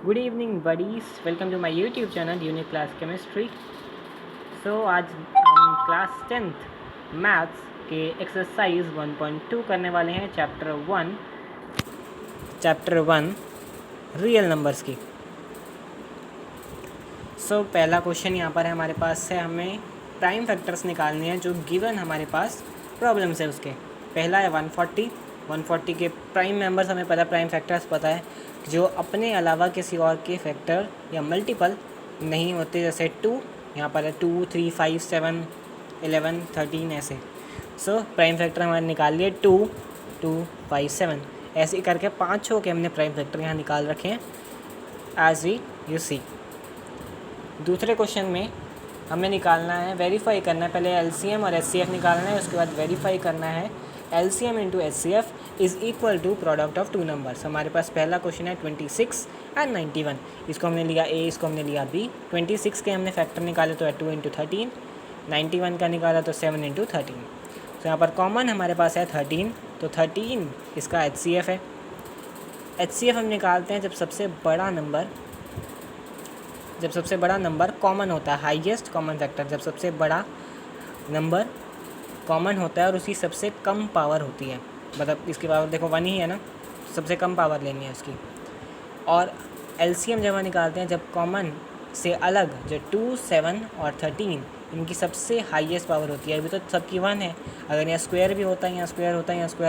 Good evening buddies, welcome to my YouTube channel unique class chemistry. आज हम class 10th maths के exercise 1.2 करने वाले हैं, चैप्टर वन रियल नंबर्स की। पहला क्वेश्चन यहाँ पर है हमारे पास है, हमें प्राइम फैक्टर्स निकालने हैं जो गिवन हमारे पास प्रॉब्लम्स है उसके। पहला है 140 के प्राइम मेंबर्स हमें पता, प्राइम फैक्टर्स पता है जो अपने अलावा किसी और के फैक्टर या मल्टीपल नहीं होते, जैसे 2 यहाँ पर है 2, 3, 5, 7, 11, 13 ऐसे। प्राइम फैक्टर हमारे निकाल लिए 2, 2, 5, 7 ऐसे ही करके 5 के हमने प्राइम फैक्टर यहाँ निकाल रखे हैं एज वी यू सी। दूसरे क्वेश्चन में हमें निकालना है, वेरीफाई करना है, पहले एलसीएम और एचसीएफ निकालना है, उसके बाद वेरीफाई करना है LCM into HCF is equal to product of two numbers. हमारे पास पहला क्वेश्चन है 26 एंड 91। इसको हमने लिया ए, इसको हमने लिया बी। 26 के हमने फैक्टर निकाले तो 2 इंटू 13, 91 का निकाला तो 7 इंटू 13। तो यहाँ पर कॉमन हमारे पास है 13, तो 13 इसका एचसीएफ है। एचसीएफ हम निकालते हैं जब सबसे बड़ा नंबर कॉमन होता है, हाईएस्ट कॉमन फैक्टर, जब सबसे बड़ा नंबर कॉमन होता है और उसकी सबसे कम पावर होती है। मतलब इसकी पावर देखो 1 ही है ना, सबसे कम पावर लेनी है उसकी। और एलसीएम जब हम निकालते हैं जब कॉमन से अलग, जो 2, 7 और 13 इनकी सबसे हाईएस्ट पावर होती है। अभी तो सबकी 1 है, अगर यहाँ स्क्वायर भी होता है, यहाँ स्क्वायर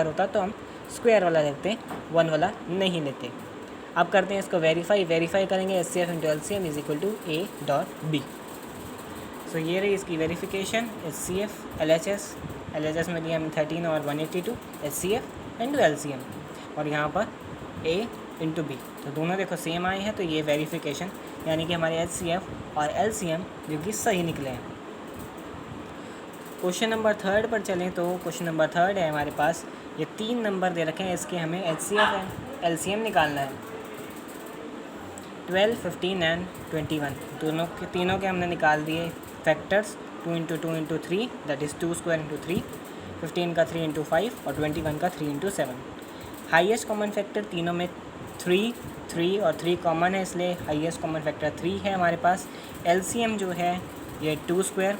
होता तो हम स्क्वायर वाला लेते, 1 वाला नहीं लेते। अब करते हैं इसको वेरीफाई करेंगे H C F into L C M is equal to A dot B. ये रही इसकी verification, H C F L H S में लिया हमने 13 और 182, H C F into L C M, और यहाँ पर ए इंटू बी, तो दोनों देखो सेम आए हैं, तो ये वेरिफिकेशन यानी कि हमारे एच सी एफ और एल सी एम जो कि सही निकले हैं। क्वेश्चन नंबर 3 पर चलें तो क्वेश्चन नंबर 3 है हमारे पास, ये 3 नंबर दे रखे हैं, इसके हमें H C F L C M निकालना है। 12, 15 एंड 21 तीनों के हमने निकाल दिए factors. 2 into 2 into 3 that is 2 square into 3, 15 का 3 इंटू 5 और 21 का 3 इंटू 7। हाईएस्ट कॉमन फैक्टर तीनों में 3 और 3 कॉमन है, इसलिए हाईएस्ट कॉमन फैक्टर 3 है हमारे पास। एलसीएम जो है ये 2 स्क्वायर,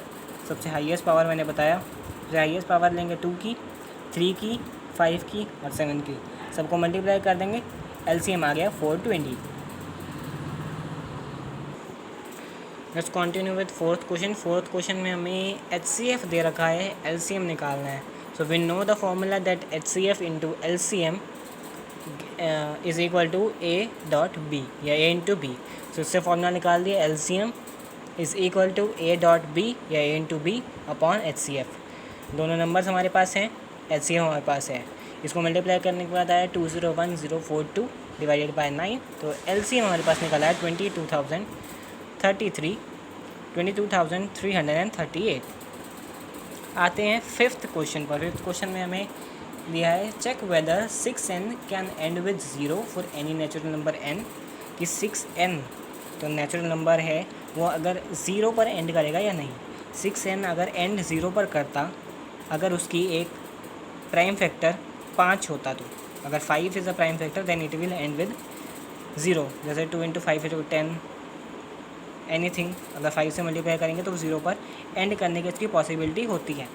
सबसे हाईएस्ट पावर मैंने बताया, फिर हाईएस्ट पावर लेंगे 2 की, 3 की, 5 की और 7 की, सबको मल्टीप्लाई कर देंगे, एलसीएम आ गया 420। Let's continue with fourth question में हमें एच सी एफ दे रखा है, एल सी एम निकालना है। So we know the formula that H C F into L C M is equal to A dot B या A into B. So इससे formula निकाल दिया, L C M is equal to A dot B या A into B upon H C F. दोनों numbers हमारे पास हैं, H C M हमारे पास है, इसको मल्टीप्लाई करने के बाद आया 201042 डिवाइडेड बाई 9, तो एल सी एम हमारे पास निकाला है 22,338। आते हैं फिफ्थ क्वेश्चन पर। फिफ्थ क्वेश्चन में हमें दिया है, check whether 6n can end with 0 for any natural number n, कि 6n तो नेचुरल नंबर है, वो अगर 0 पर एंड करेगा या नहीं। 6n अगर एंड 0 पर करता, अगर उसकी एक प्राइम फैक्टर 5 होता, तो अगर 5 is a prime factor then it will end with 0, जैसे 2 इंटू 5 इंटू 10 एनीथिंग, अगर 5 से मल्टीप्लाई करेंगे तो 0 पर एंड करने की उसकी पॉसिबिलिटी होती है।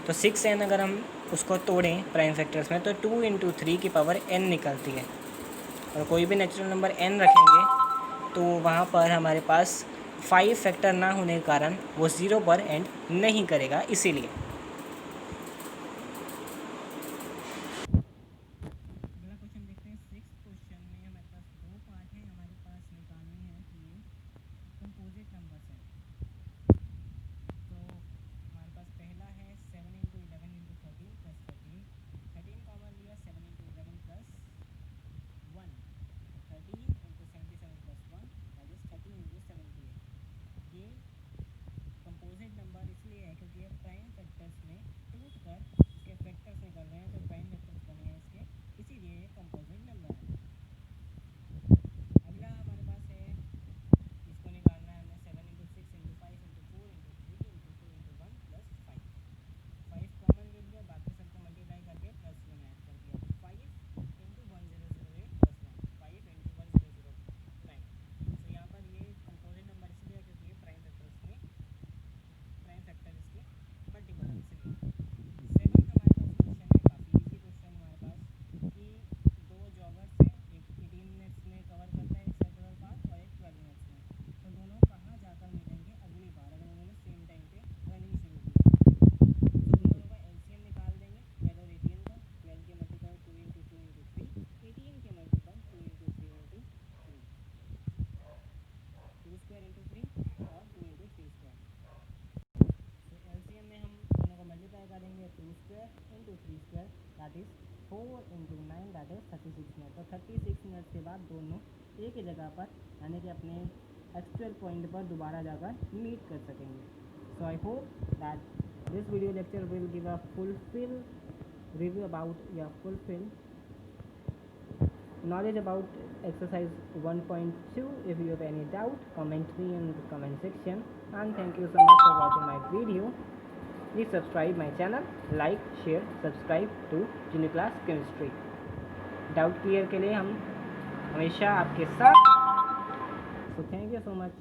तो 6n अगर हम उसको तोड़ें प्राइम फैक्टर्स में तो 2 इंटू 3 की पावर n निकलती है, और कोई भी नेचुरल नंबर n रखेंगे तो वहाँ पर हमारे पास 5 फैक्टर ना होने के कारण वो 0 पर एंड नहीं करेगा, इसीलिए। अगला क्वेश्चन देखते हैं। सिक्स्थ क्वेश्चन में हमारे पास 2 पार्ट हैं, हमारे पास निकालने हैं ये कंपोजिट नंबर्स हैं। तो हमारे पास पहला है 7 इंटू 11 इंटू 13 प्लस 13 कॉमन लिया, 7 into 11 plus 1, 13 into 77 plus 1 that is 13 into 78। ये कंपोजिट नंबर इसलिए है क्योंकि ये prime factor that is 4 into 9 that is 36 minute. तो 36 मिनट के बाद दोनों एक ही जगह पर यानी कि अपने एक्चुअल पॉइंट पर दोबारा जाकर मीट कर सकेंगे। So I hope that this video lecture will give a fulfill review about fulfill knowledge about exercise 1.2. If you have any doubt, comment me in the comment section, and thank you so much for watching my video. Please subscribe my channel, like, share, subscribe to Junior Class Chemistry. Doubt clear के लिए हम हमेशा आपके साथ। So thank you so much.